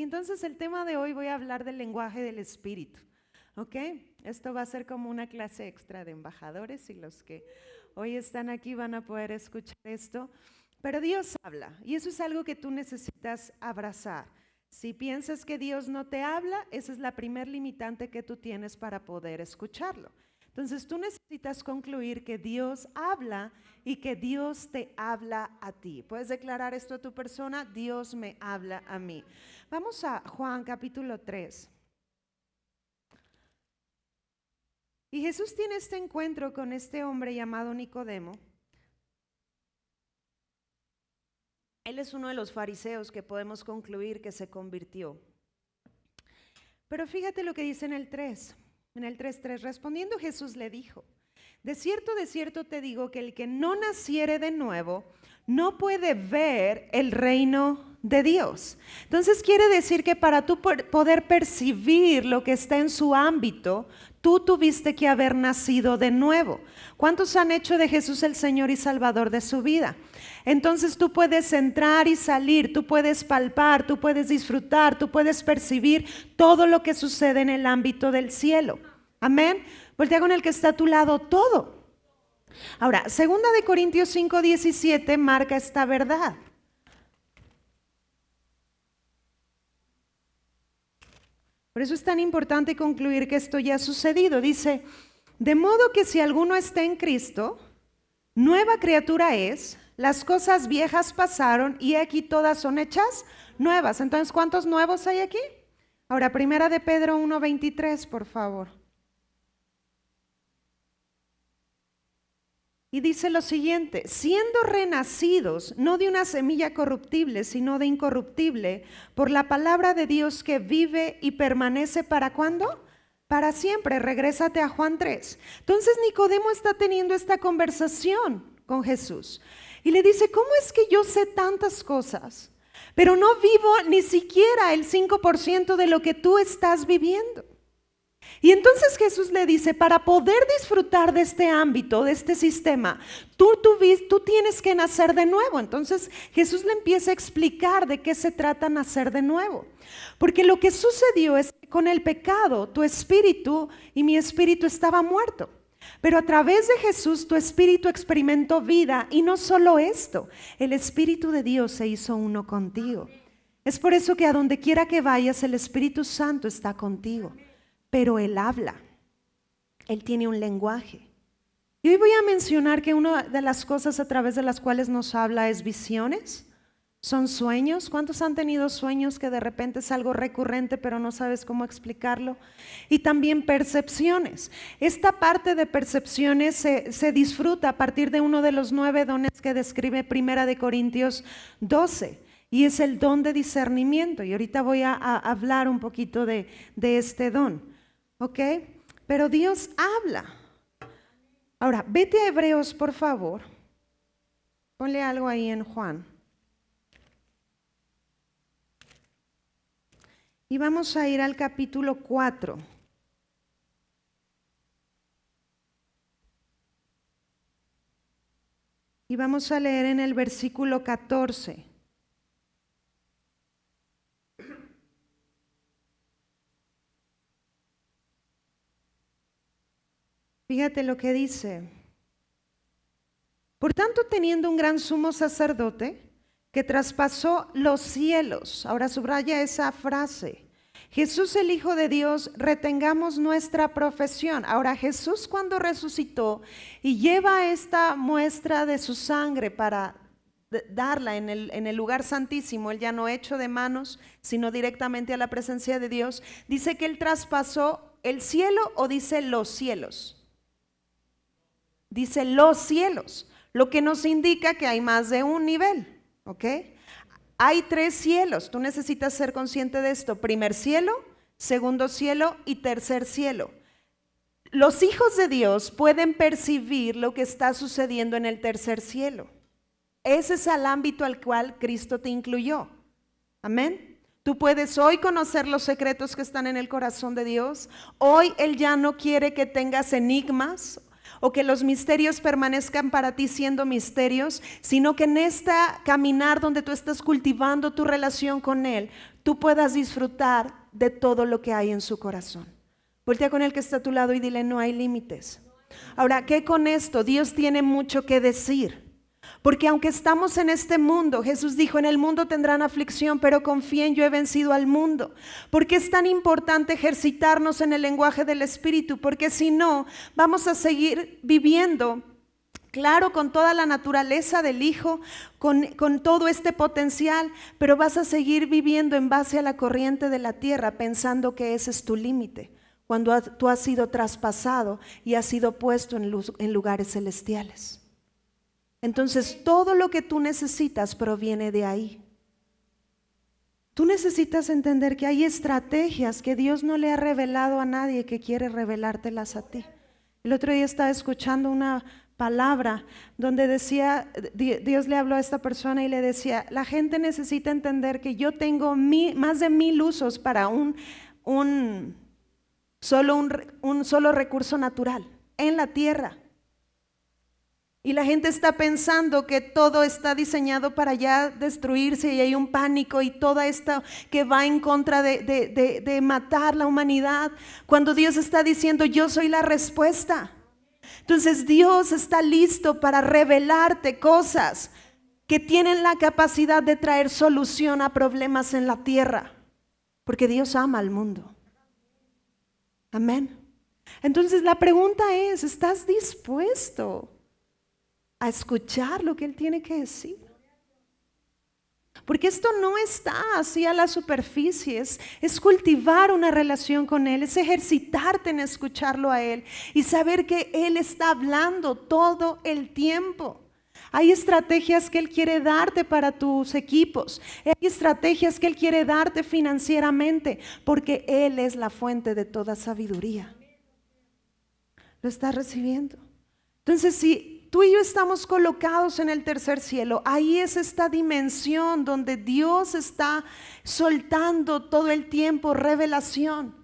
entonces el tema de hoy voy a hablar del lenguaje del espíritu, ¿ok? Esto va a ser como una clase extra de embajadores y los que hoy están aquí van a poder escuchar esto. Pero Dios habla y eso es algo que tú necesitas abrazar. Si piensas que Dios no te habla, esa es la primer limitante que tú tienes para poder escucharlo. Entonces tú necesitas concluir que Dios habla y que Dios te habla a ti. ¿Puedes declarar esto a tu persona? Dios me habla a mí. Vamos a Juan capítulo 3. Y Jesús tiene este encuentro con este hombre llamado Nicodemo. Él es uno de los fariseos que podemos concluir que se convirtió. Pero fíjate lo que dice en el 3. En el 3:3, respondiendo Jesús le dijo: de cierto te digo que el que no naciere de nuevo no puede ver el reino de Dios. Entonces quiere decir que para tú poder percibir lo que está en su ámbito, tú tuviste que haber nacido de nuevo. ¿Cuántos han hecho de Jesús el Señor y Salvador de su vida? Entonces tú puedes entrar y salir, tú puedes palpar, tú puedes disfrutar, tú puedes percibir todo lo que sucede en el ámbito del cielo. Amén. Voltea con el que está a tu lado, todo. Ahora, 2 Corintios 5:17 marca esta verdad. Por eso es tan importante concluir que esto ya ha sucedido. Dice, de modo que si alguno está en Cristo, nueva criatura es, las cosas viejas pasaron y aquí todas son hechas nuevas. Entonces, ¿cuántos nuevos hay aquí? Ahora, 1 de Pedro 1:23, por favor. Y dice lo siguiente, siendo renacidos, no de una semilla corruptible, sino de incorruptible, por la palabra de Dios que vive y permanece, ¿para cuándo? Para siempre. Regrésate a Juan 3. Entonces Nicodemo está teniendo esta conversación con Jesús. Y le dice, ¿cómo es que yo sé tantas cosas, pero no vivo ni siquiera el 5% de lo que tú estás viviendo? Y entonces Jesús le dice, para poder disfrutar de este ámbito, de este sistema, tú tienes que nacer de nuevo. Entonces Jesús le empieza a explicar de qué se trata nacer de nuevo. Porque lo que sucedió es que con el pecado, tu espíritu y mi espíritu estaba muerto. Pero a través de Jesús, tu espíritu experimentó vida. Y no solo esto, el Espíritu de Dios se hizo uno contigo. Es por eso que a donde quiera que vayas, el Espíritu Santo está contigo. Pero Él habla, Él tiene un lenguaje. Y hoy voy a mencionar que una de las cosas a través de las cuales nos habla es visiones, son sueños. ¿Cuántos han tenido sueños que de repente es algo recurrente pero no sabes cómo explicarlo? Y también percepciones. Esta parte de percepciones se disfruta a partir de uno de los 9 dones que describe 1 Corintios 12. Y es el don de discernimiento. Y ahorita voy a hablar un poquito de este don. ¿Ok? Pero Dios habla. Ahora, vete a Hebreos, por favor. Ponle algo ahí en Juan. Y vamos a ir al capítulo 4. Y vamos a leer en el versículo 14. Fíjate lo que dice. Por tanto, teniendo un gran sumo sacerdote que traspasó los cielos, ahora subraya esa frase, Jesús el Hijo de Dios, retengamos nuestra profesión. Ahora Jesús cuando resucitó y lleva esta muestra de su sangre para darla en el lugar santísimo, él ya no hecho de manos, sino directamente a la presencia de Dios, dice que él traspasó el cielo o dice los cielos. Dice los cielos, lo que nos indica que hay más de un nivel, ¿ok? Hay 3 cielos, tú necesitas ser consciente de esto: primer cielo, segundo cielo y tercer cielo. Los hijos de Dios pueden percibir lo que está sucediendo en el tercer cielo. Ese es el ámbito al cual Cristo te incluyó. Amén. Tú puedes hoy conocer los secretos que están en el corazón de Dios. Hoy Él ya no quiere que tengas enigmas. o que los misterios permanezcan para ti siendo misterios, sino que en esta caminar donde tú estás cultivando tu relación con Él, tú puedas disfrutar de todo lo que hay en su corazón. Voltea con el que está a tu lado y dile: no hay límites. Ahora, ¿qué con esto? Dios tiene mucho que decir. Porque aunque estamos en este mundo, Jesús dijo: en el mundo tendrán aflicción, pero confíen, yo he vencido al mundo. ¿Por qué es tan importante ejercitarnos en el lenguaje del Espíritu? Porque si no, vamos a seguir viviendo, claro, con toda la naturaleza del Hijo, con todo este potencial, pero vas a seguir viviendo en base a la corriente de la tierra, pensando que ese es tu límite, cuando tú has sido traspasado y has sido puesto en lugares celestiales. Entonces todo lo que tú necesitas proviene de ahí. Tú necesitas entender que hay estrategias que Dios no le ha revelado a nadie, que quiere revelártelas a ti. El otro día estaba escuchando una palabra donde decía, Dios le habló a esta persona y le decía: la gente necesita entender que yo tengo más de 1000 usos para un solo recurso natural en la tierra. Y la gente está pensando que todo está diseñado para ya destruirse, y hay un pánico y todo esto que va en contra de matar la humanidad, cuando Dios está diciendo: yo soy la respuesta. Entonces Dios está listo para revelarte cosas que tienen la capacidad de traer solución a problemas en la tierra, porque Dios ama al mundo. Amén. Entonces la pregunta es: ¿estás dispuesto a escuchar lo que Él tiene que decir? Porque esto no está así a la superficie, es cultivar una relación con Él, es ejercitarte en escucharlo a Él y saber que Él está hablando todo el tiempo. Hay estrategias que Él quiere darte para tus equipos, hay estrategias que Él quiere darte financieramente, porque Él es la fuente de toda sabiduría. ¿Lo estás recibiendo? Entonces, si tú y yo estamos colocados en el tercer cielo, ahí es esta dimensión donde Dios está soltando todo el tiempo revelación.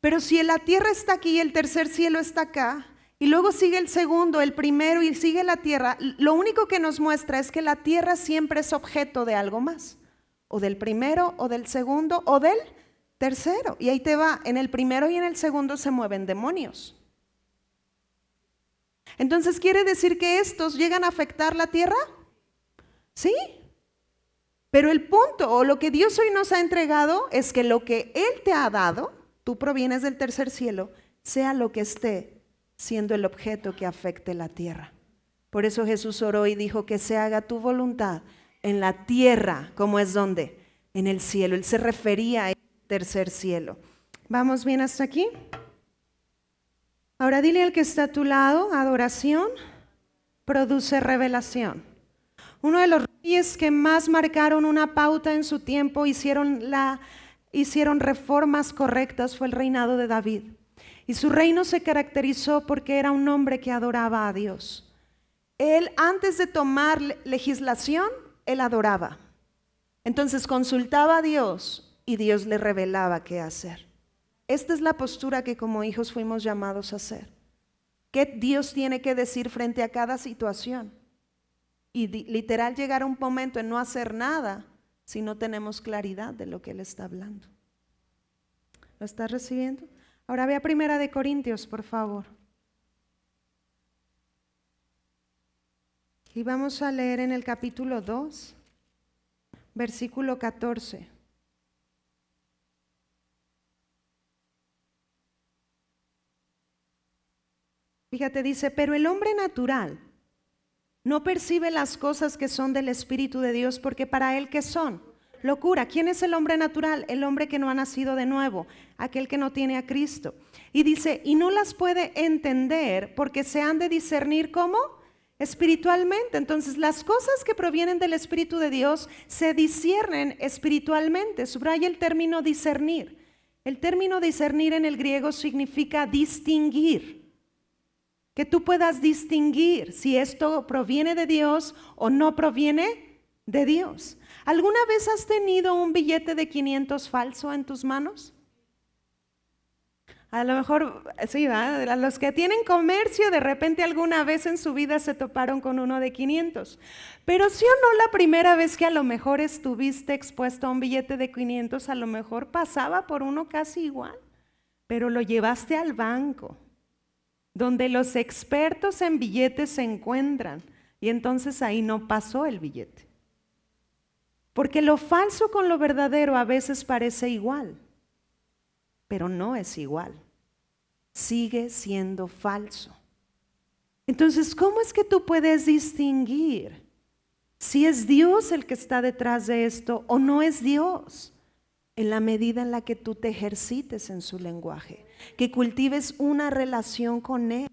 Pero si la tierra está aquí y el tercer cielo está acá, y luego sigue el segundo, el primero y sigue la tierra, lo único que nos muestra es que la tierra siempre es objeto de algo más, o del primero, o del segundo, o del tercero. Y ahí te va: en el primero y en el segundo se mueven demonios. Entonces, ¿quiere decir que estos llegan a afectar la tierra? Sí. Pero el punto, o lo que Dios hoy nos ha entregado, es que lo que Él te ha dado, tú provienes del tercer cielo, sea lo que esté siendo el objeto que afecte la tierra. Por eso Jesús oró y dijo: que se haga tu voluntad en la tierra, como es donde, en el cielo. Él se refería al tercer cielo. ¿Vamos bien hasta aquí? Ahora dile al que está a tu lado: adoración produce revelación. Uno de los reyes que más marcaron una pauta en su tiempo, hicieron reformas correctas, fue el reinado de David. Y su reino se caracterizó porque era un hombre que adoraba a Dios. Él, antes de tomar legislación, él adoraba. Entonces consultaba a Dios y Dios le revelaba qué hacer. Esta es la postura que como hijos fuimos llamados a hacer. ¿Qué Dios tiene que decir frente a cada situación? Y literal llegar a un momento en no hacer nada si no tenemos claridad de lo que Él está hablando. ¿Lo estás recibiendo? Ahora ve a 1 Corintios, por favor. Y vamos a leer en el capítulo 2, versículo 14. Fíjate, dice: pero el hombre natural no percibe las cosas que son del Espíritu de Dios, porque para él, ¿qué son? Locura. ¿Quién es el hombre natural? El hombre que no ha nacido de nuevo, aquel que no tiene a Cristo. Y dice: y no las puede entender porque se han de discernir ¿cómo? Espiritualmente. Entonces las cosas que provienen del Espíritu de Dios se disciernen espiritualmente. Subraya el término discernir. El término discernir en el griego significa distinguir. Que tú puedas distinguir si esto proviene de Dios o no proviene de Dios. ¿Alguna vez has tenido un billete de 500 falso en tus manos? A lo mejor, sí, ¿verdad? A los que tienen comercio, de repente alguna vez en su vida se toparon con uno de 500. Pero sí o no, la primera vez que a lo mejor estuviste expuesto a un billete de 500, a lo mejor pasaba por uno casi igual, pero lo llevaste al banco, donde los expertos en billetes se encuentran, y entonces ahí no pasó el billete. Porque lo falso con lo verdadero a veces parece igual, pero no es igual. Sigue siendo falso. Entonces, ¿cómo es que tú puedes distinguir si es Dios el que está detrás de esto o no es Dios? En la medida en la que tú te ejercites en su lenguaje, que cultives una relación con Él.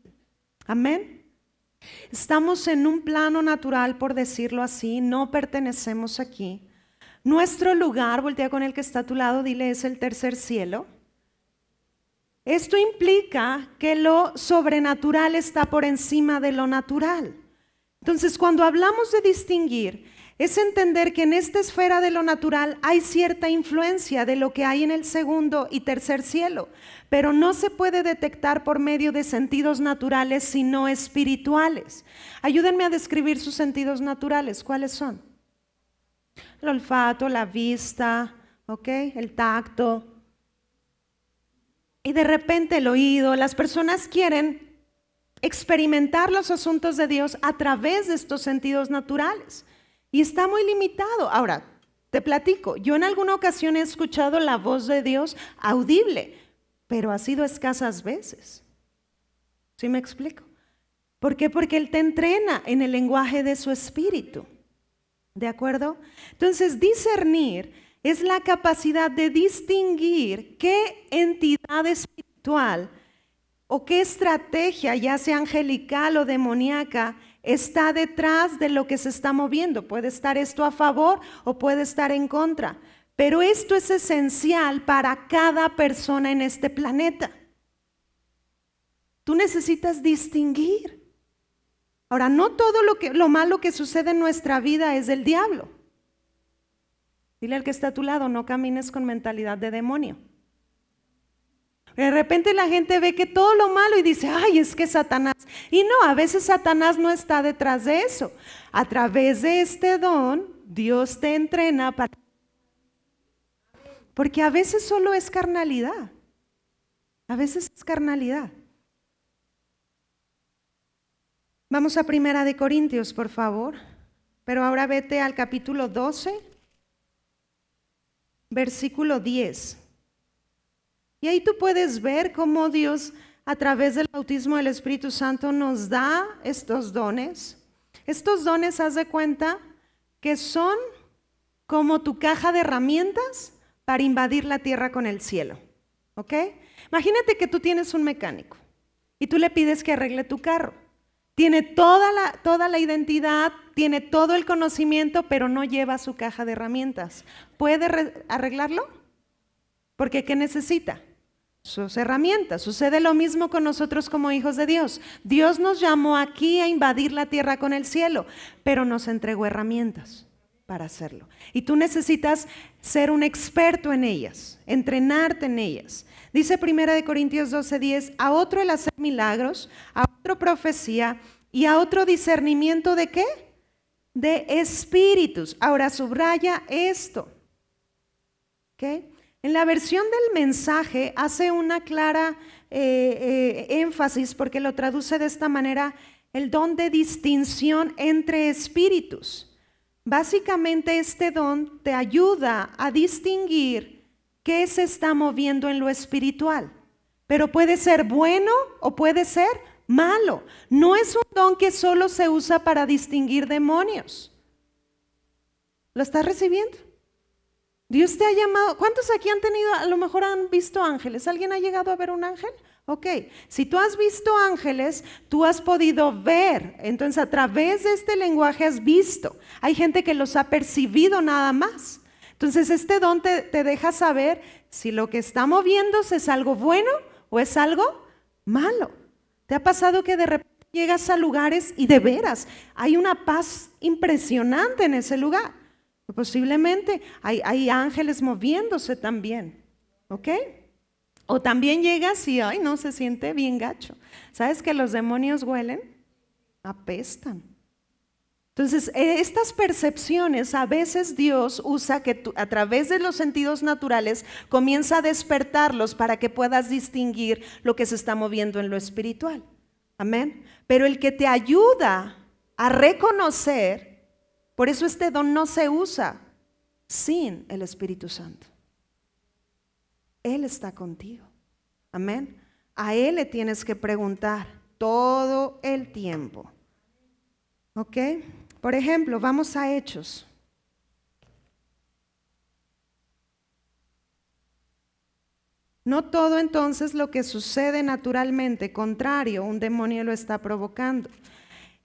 Amén. Estamos en un plano natural, por decirlo así, no pertenecemos aquí. Nuestro lugar, voltea con el que está a tu lado, dile, es el tercer cielo. Esto implica que lo sobrenatural está por encima de lo natural. Entonces, cuando hablamos de distinguir, es entender que en esta esfera de lo natural hay cierta influencia de lo que hay en el segundo y tercer cielo, pero no se puede detectar por medio de sentidos naturales, sino espirituales. Ayúdenme a describir sus sentidos naturales. ¿Cuáles son? El olfato, la vista, el tacto. Y de repente el oído. Las personas quieren experimentar los asuntos de Dios a través de estos sentidos naturales. Y está muy limitado. Ahora, te platico, yo en alguna ocasión he escuchado la voz de Dios audible, pero ha sido escasas veces. ¿Sí me explico? ¿Por qué? Porque Él te entrena en el lenguaje de su espíritu. ¿De acuerdo? Entonces, discernir es la capacidad de distinguir qué entidad espiritual o qué estrategia, ya sea angelical o demoníaca, está detrás de lo que se está moviendo. Puede estar esto a favor o puede estar en contra, pero esto es esencial para cada persona en este planeta. Tú necesitas distinguir. Ahora, no todo lo malo que sucede en nuestra vida es del diablo. Dile al que está a tu lado, no camines con mentalidad de demonio. De repente la gente ve que todo lo malo y dice, ay, es que Satanás. Y no, a veces Satanás no está detrás de eso. A través de este don, Dios te entrena para... Porque a veces solo es carnalidad. A veces es carnalidad. Vamos a Primera de Corintios, por favor. Pero ahora vete al capítulo 12, versículo 10. Y ahí tú puedes ver cómo Dios, a través del bautismo del Espíritu Santo, nos da estos dones. Estos dones, haz de cuenta, que son como tu caja de herramientas para invadir la tierra con el cielo. ¿Ok? Imagínate que tú tienes un mecánico y tú le pides que arregle tu carro. Tiene toda la identidad, tiene todo el conocimiento, pero no lleva su caja de herramientas. ¿Puede arreglarlo? Porque ¿qué necesita? Sus herramientas. Sucede lo mismo con nosotros como hijos de Dios. Dios nos llamó aquí a invadir la tierra con el cielo, pero nos entregó herramientas para hacerlo. Y tú necesitas ser un experto en ellas, entrenarte en ellas. Dice 1 Corintios 12:10, a otro el hacer milagros, a otro profecía y a otro discernimiento ¿de qué? De espíritus. Ahora subraya esto. ¿Ok? En la versión del mensaje hace una clara énfasis porque lo traduce de esta manera, el don de distinción entre espíritus. Básicamente este don te ayuda a distinguir qué se está moviendo en lo espiritual, pero puede ser bueno o puede ser malo. No es un don que solo se usa para distinguir demonios. ¿Lo estás recibiendo? Dios te ha llamado. ¿Cuántos aquí han tenido, a lo mejor han visto ángeles? ¿Alguien ha llegado a ver un ángel? Ok, si tú has visto ángeles, tú has podido ver. Entonces a través de este lenguaje has visto. Hay gente que los ha percibido nada más. Entonces este don te deja saber si lo que está moviéndose es algo bueno o es algo malo. ¿Te ha pasado que de repente llegas a lugares y de veras hay una paz impresionante en ese lugar? Posiblemente hay ángeles moviéndose también. ¿Ok? O también llegas y, ay, no, se siente bien gacho. ¿Sabes que los demonios huelen? Apestan. Entonces, estas percepciones a veces Dios usa que tú, a través de los sentidos naturales, comienza a despertarlos para que puedas distinguir lo que se está moviendo en lo espiritual. Amén. Pero el que te ayuda a reconocer, por eso este don no se usa sin el Espíritu Santo. Él está contigo. Amén. A Él le tienes que preguntar todo el tiempo. ¿Ok? Por ejemplo, vamos a Hechos. No todo entonces lo que sucede naturalmente, contrario, un demonio lo está provocando.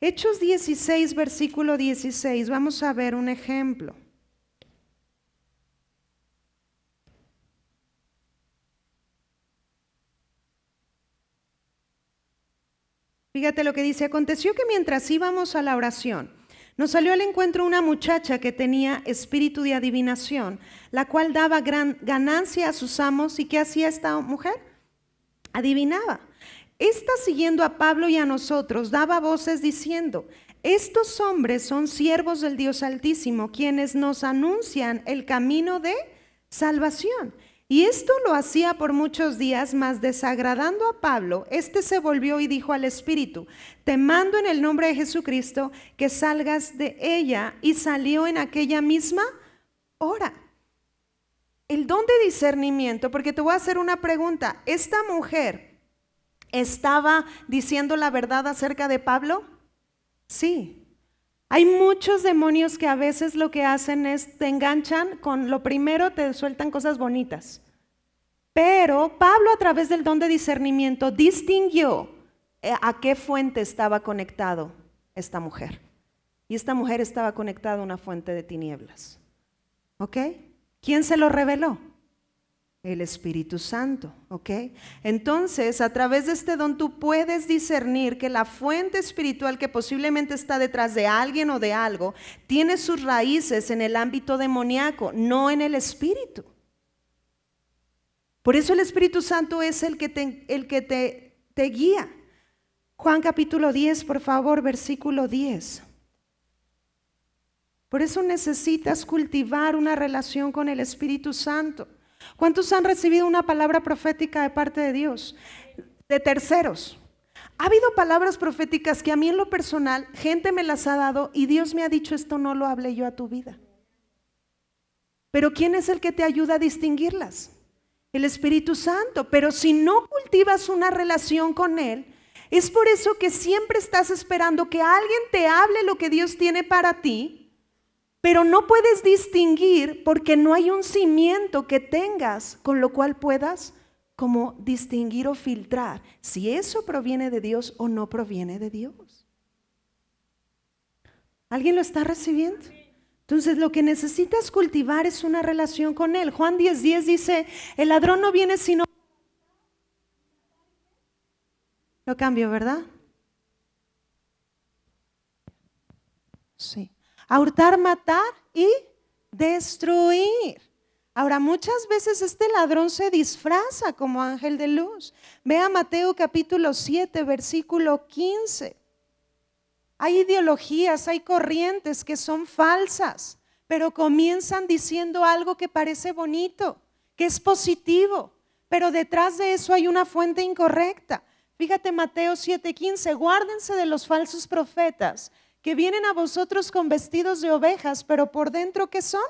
Hechos 16, versículo 16, vamos a ver un ejemplo. Fíjate lo que dice: aconteció que mientras íbamos a la oración, nos salió al encuentro una muchacha que tenía espíritu de adivinación, la cual daba gran ganancia a sus amos. ¿Y qué hacía esta mujer? Adivinaba. Esta, siguiendo a Pablo y a nosotros, daba voces diciendo: estos hombres son siervos del Dios Altísimo, quienes nos anuncian el camino de salvación. Y esto lo hacía por muchos días, mas desagradando a Pablo, este se volvió y dijo al espíritu: te mando en el nombre de Jesucristo que salgas de ella. Y salió en aquella misma hora. El don de discernimiento, porque te voy a hacer una pregunta: ¿esta mujer estaba diciendo la verdad acerca de Pablo? Sí. Hay muchos demonios que a veces lo que hacen es te enganchan con lo primero, te sueltan cosas bonitas. Pero Pablo, a través del don de discernimiento, distinguió a qué fuente estaba conectado esta mujer. Y esta mujer estaba conectada a una fuente de tinieblas. ¿Ok? ¿Quién se lo reveló? El Espíritu Santo, ¿ok? Entonces, a través de este don tú puedes discernir que la fuente espiritual que posiblemente está detrás de alguien o de algo tiene sus raíces en el ámbito demoníaco, no en el espíritu. Por eso el Espíritu Santo es el que te guía. Juan capítulo 10, por favor, versículo 10. Por eso necesitas cultivar una relación con el Espíritu Santo. ¿Cuántos han recibido una palabra profética de parte de Dios? De terceros. Ha habido palabras proféticas que a mí en lo personal, gente me las ha dado y Dios me ha dicho: esto no lo hablé yo a tu vida. Pero ¿quién es el que te ayuda a distinguirlas? El Espíritu Santo. Pero si no cultivas una relación con Él, es por eso que siempre estás esperando que alguien te hable lo que Dios tiene para ti. Pero no puedes distinguir porque no hay un cimiento que tengas con lo cual puedas como distinguir o filtrar si eso proviene de Dios o no proviene de Dios. ¿Alguien lo está recibiendo? Entonces lo que necesitas cultivar es una relación con Él. Juan 10:10 dice: el ladrón no viene sino... Lo cambio, ¿verdad? Sí. A hurtar, matar y destruir. Ahora, muchas veces este ladrón se disfraza como ángel de luz. Vea Mateo capítulo 7, versículo 15. Hay ideologías, hay corrientes que son falsas, pero comienzan diciendo algo que parece bonito, que es positivo, pero detrás de eso hay una fuente incorrecta. Fíjate Mateo 7:15, guárdense de los falsos profetas que vienen a vosotros con vestidos de ovejas, pero por dentro ¿qué son?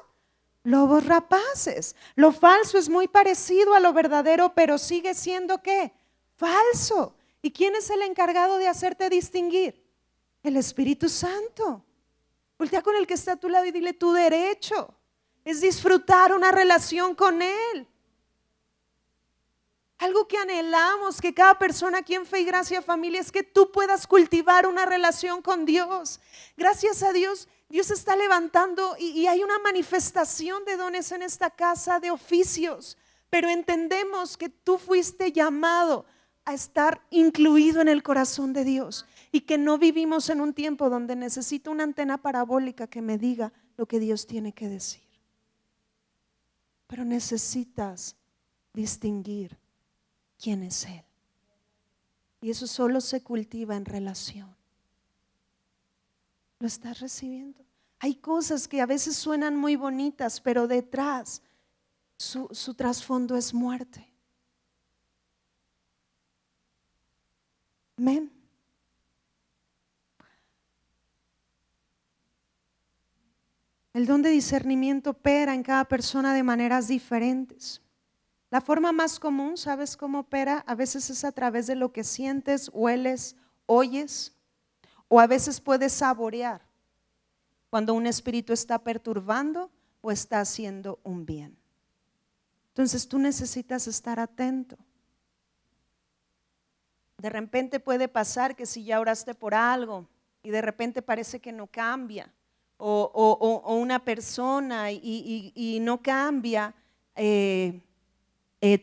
Lobos rapaces. Lo falso es muy parecido a lo verdadero, pero sigue siendo ¿qué? Falso. ¿Y quién es el encargado de hacerte distinguir? El Espíritu Santo. Voltea con el que está a tu lado y dile: tu derecho es disfrutar una relación con Él. Algo que anhelamos, que cada persona aquí en Fe y Gracia Familia, es que tú puedas cultivar una relación con Dios. Gracias a Dios, Dios está levantando y hay una manifestación de dones en esta casa, de oficios. Pero entendemos que tú fuiste llamado a estar incluido en el corazón de Dios y que no vivimos en un tiempo donde necesito una antena parabólica que me diga lo que Dios tiene que decir. Pero necesitas distinguir quién es Él. Y eso solo se cultiva en relación. ¿Lo estás recibiendo? Hay cosas que a veces suenan muy bonitas, pero detrás su trasfondo es muerte. Amén. El don de discernimiento opera en cada persona de maneras diferentes. La forma más común, ¿sabes cómo opera? A veces es a través de lo que sientes, hueles, oyes, o a veces puedes saborear cuando un espíritu está perturbando o está haciendo un bien. Entonces tú necesitas estar atento. De repente puede pasar que si ya oraste por algo y de repente parece que no cambia, o una persona y no cambia,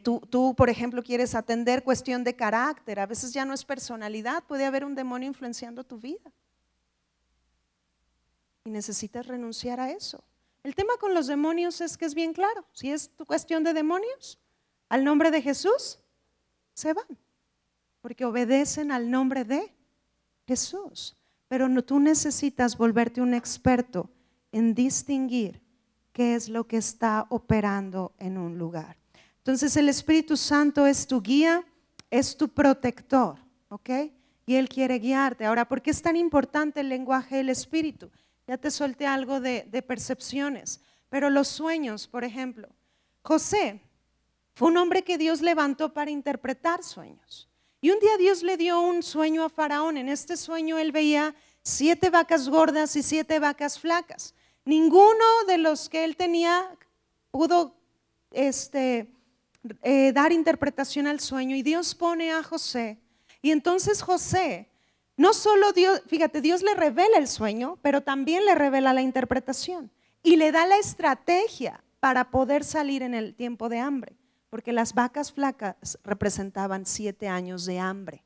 tú, por ejemplo, quieres atender cuestión de carácter, a veces ya no es personalidad, puede haber un demonio influenciando tu vida y necesitas renunciar a eso. El tema con los demonios es que es bien claro, si es tu cuestión de demonios, al nombre de Jesús se van, porque obedecen al nombre de Jesús. Pero no, tú necesitas volverte un experto en distinguir qué es lo que está operando en un lugar. Entonces el Espíritu Santo es tu guía, es tu protector, ¿ok? Y Él quiere guiarte. Ahora, ¿por qué es tan importante el lenguaje del Espíritu? Ya te solté algo de percepciones, pero los sueños, por ejemplo, José fue un hombre que Dios levantó para interpretar sueños. Y un día Dios le dio un sueño a Faraón. En este sueño él veía 7 vacas gordas y 7 vacas flacas. Ninguno de los que él tenía pudo dar interpretación al sueño. Y Dios pone a José. Y entonces José, no solo Dios, fíjate, Dios le revela el sueño, pero también le revela la interpretación. Y le da la estrategia para poder salir en el tiempo de hambre. Porque las vacas flacas representaban 7 años de hambre.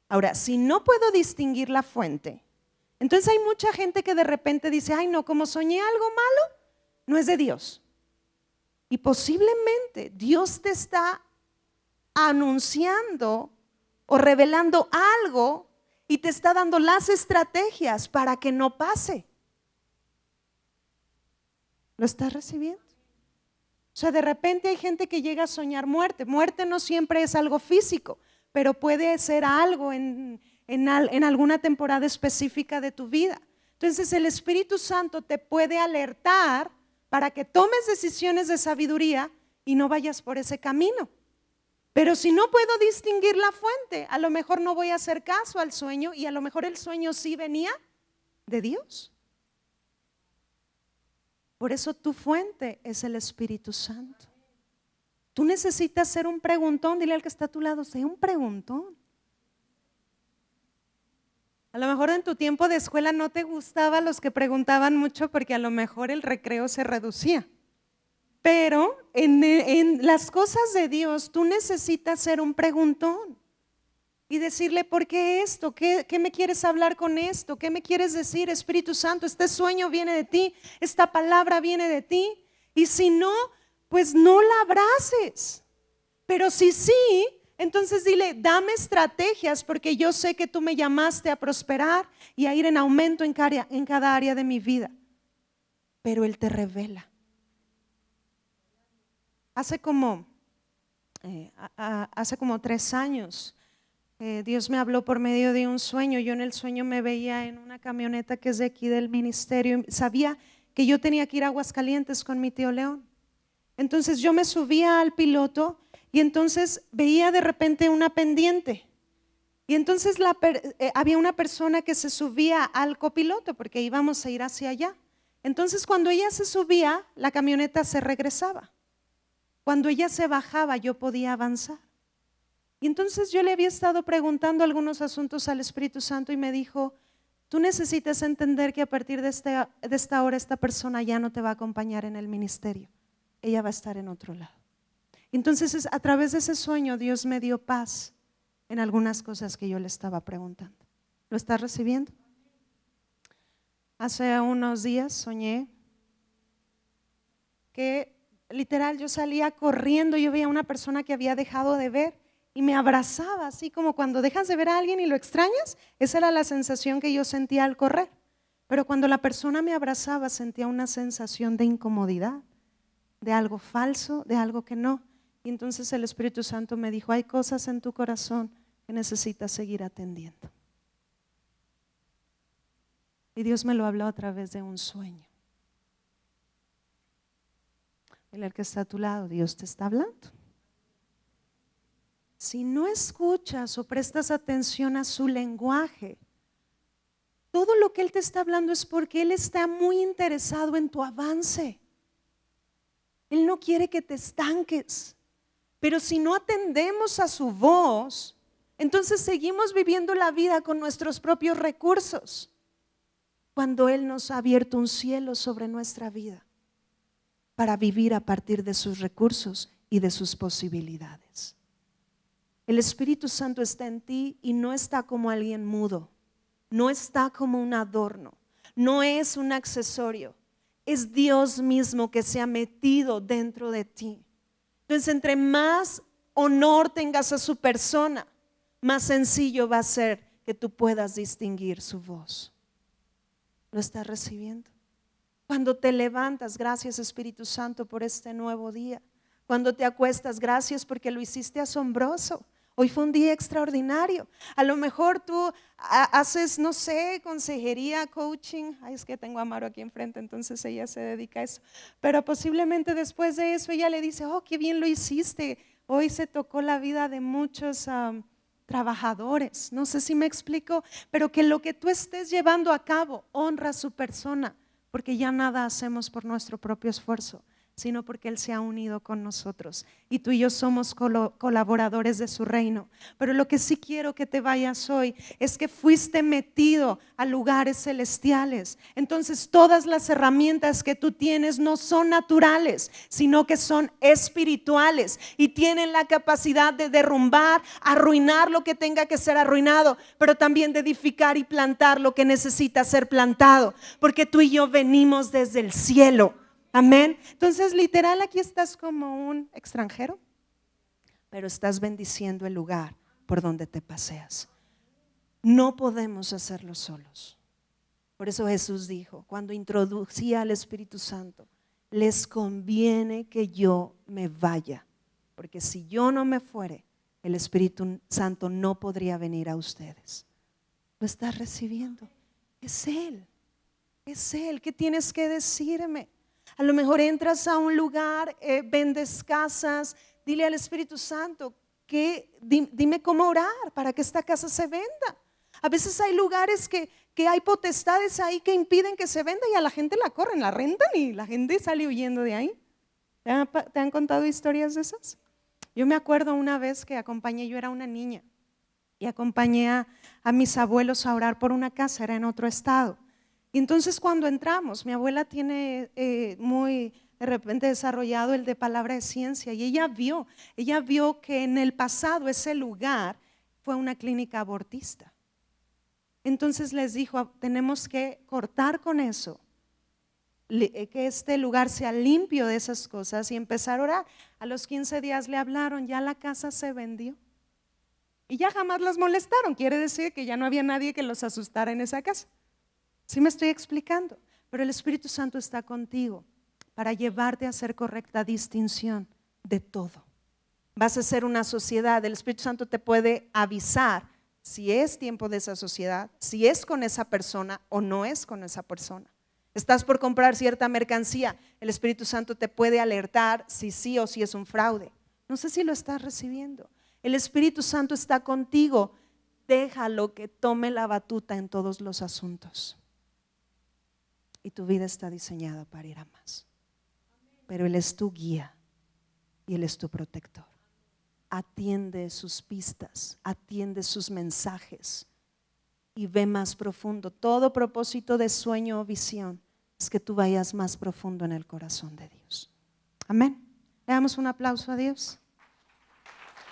Ahora, si no puedo distinguir la fuente, entonces hay mucha gente que de repente dice, ay no, como soñé algo malo, no es de Dios. Y posiblemente Dios te está anunciando o revelando algo y te está dando las estrategias para que no pase. ¿Lo estás recibiendo? O sea, de repente hay gente que llega a soñar muerte. Muerte no siempre es algo físico, pero puede ser algo en alguna temporada específica de tu vida. Entonces el Espíritu Santo te puede alertar para que tomes decisiones de sabiduría y no vayas por ese camino. Pero si no puedo distinguir la fuente, a lo mejor no voy a hacer caso al sueño y a lo mejor el sueño sí venía de Dios. Por eso tu fuente es el Espíritu Santo. Tú necesitas ser un preguntón. Dile al que está a tu lado, sé un preguntón. A lo mejor en tu tiempo de escuela no te gustaba los que preguntaban mucho porque a lo mejor el recreo se reducía. Pero en las cosas de Dios tú necesitas ser un preguntón. Y decirle, ¿por qué esto? ¿Qué me quieres hablar con esto? ¿Qué me quieres decir, Espíritu Santo? Este sueño viene de ti, esta palabra viene de ti. Y si no, pues no la abraces. Pero si sí, entonces dile, dame estrategias porque yo sé que tú me llamaste a prosperar y a ir en aumento en cada área de mi vida. Pero Él te revela. Hace como 3 años, Dios me habló por medio de un sueño. Yo en el sueño me veía en una camioneta que es de aquí del ministerio. Sabía que yo tenía que ir a Aguascalientes con mi tío León. Entonces yo me subía al piloto y entonces veía de repente una pendiente. Y entonces había una persona que se subía al copiloto porque íbamos a ir hacia allá. Entonces cuando ella se subía, la camioneta se regresaba. Cuando ella se bajaba, yo podía avanzar. Y entonces yo le había estado preguntando algunos asuntos al Espíritu Santo y me dijo, tú necesitas entender que a partir de esta hora esta persona ya no te va a acompañar en el ministerio, ella va a estar en otro lado. Entonces a través de ese sueño Dios me dio paz en algunas cosas que yo le estaba preguntando. ¿Lo estás recibiendo? Hace unos días soñé que literal yo salía corriendo, yo veía a una persona que había dejado de ver y me abrazaba, así como cuando dejas de ver a alguien y lo extrañas. Esa era la sensación que yo sentía al correr. Pero cuando la persona me abrazaba sentía una sensación de incomodidad, de algo falso, de algo que no. Y entonces el Espíritu Santo me dijo, hay cosas en tu corazón que necesitas seguir atendiendo. Y Dios me lo habló a través de un sueño. El que está a tu lado, Dios te está hablando. Si no escuchas o prestas atención a su lenguaje, todo lo que Él te está hablando es porque Él está muy interesado en tu avance. Él no quiere que te estanques. Pero si no atendemos a su voz, entonces seguimos viviendo la vida con nuestros propios recursos, cuando Él nos ha abierto un cielo sobre nuestra vida para vivir a partir de sus recursos y de sus posibilidades. El Espíritu Santo está en ti y no está como alguien mudo, no está como un adorno, no es un accesorio, es Dios mismo que se ha metido dentro de ti. Entonces, entre más honor tengas a su persona, más sencillo va a ser que tú puedas distinguir su voz. ¿Lo estás recibiendo? Cuando te levantas, gracias Espíritu Santo por este nuevo día. Cuando te acuestas, gracias porque lo hiciste asombroso. Hoy fue un día extraordinario. A lo mejor tú haces, no sé, consejería, coaching. Ay, es que tengo a Maro aquí enfrente, entonces ella se dedica a eso. Pero posiblemente después de eso ella le dice, oh, qué bien lo hiciste. Hoy se tocó la vida de muchos trabajadores. No sé si me explico, pero que lo que tú estés llevando a cabo honra a su persona, porque ya nada hacemos por nuestro propio esfuerzo, sino porque Él se ha unido con nosotros y tú y yo somos colaboradores de su reino. Pero lo que sí quiero que te vayas hoy es que fuiste metido a lugares celestiales. Entonces todas las herramientas que tú tienes no son naturales, sino que son espirituales y tienen la capacidad de derrumbar, arruinar lo que tenga que ser arruinado, pero también de edificar y plantar lo que necesita ser plantado, porque tú y yo venimos desde el cielo. Amén. Entonces, literal, aquí estás como un extranjero, pero estás bendiciendo el lugar por donde te paseas. No podemos hacerlo solos. Por eso Jesús dijo, cuando introducía al Espíritu Santo, les conviene que yo me vaya, porque si yo no me fuere, el Espíritu Santo no podría venir a ustedes. ¿Lo estás recibiendo? Es Él. Es Él. ¿Qué tienes que decirme? A lo mejor entras a un lugar, vendes casas, dile al Espíritu Santo dime cómo orar para que esta casa se venda. A veces hay lugares que hay potestades ahí que impiden que se venda y a la gente la corren, la rentan y la gente sale huyendo de ahí. ¿Te han contado historias de esas? Yo me acuerdo una vez que yo era una niña y acompañé a mis abuelos a orar por una casa, era en otro estado. Y entonces cuando entramos, mi abuela tiene muy de repente desarrollado el de palabra de ciencia y ella vio que en el pasado ese lugar fue una clínica abortista. Entonces les dijo, tenemos que cortar con eso, que este lugar sea limpio de esas cosas y empezar a orar. A los 15 días le hablaron, ya la casa se vendió y ya jamás las molestaron, quiere decir que ya no había nadie que los asustara en esa casa. ¿Sí me estoy explicando? Pero el Espíritu Santo está contigo para llevarte a hacer correcta distinción de todo. Vas a ser una sociedad, el Espíritu Santo te puede avisar si es tiempo de esa sociedad, si es con esa persona o no es con esa persona. Estás por comprar cierta mercancía, el Espíritu Santo te puede alertar si sí o si es un fraude. No sé si lo estás recibiendo. El Espíritu Santo está contigo, déjalo que tome la batuta en todos los asuntos. Y tu vida está diseñada para ir a más. Pero Él es tu guía y Él es tu protector. Atiende sus pistas, atiende sus mensajes y ve más profundo. Todo propósito de sueño o visión es que tú vayas más profundo en el corazón de Dios. Amén. Le damos un aplauso a Dios.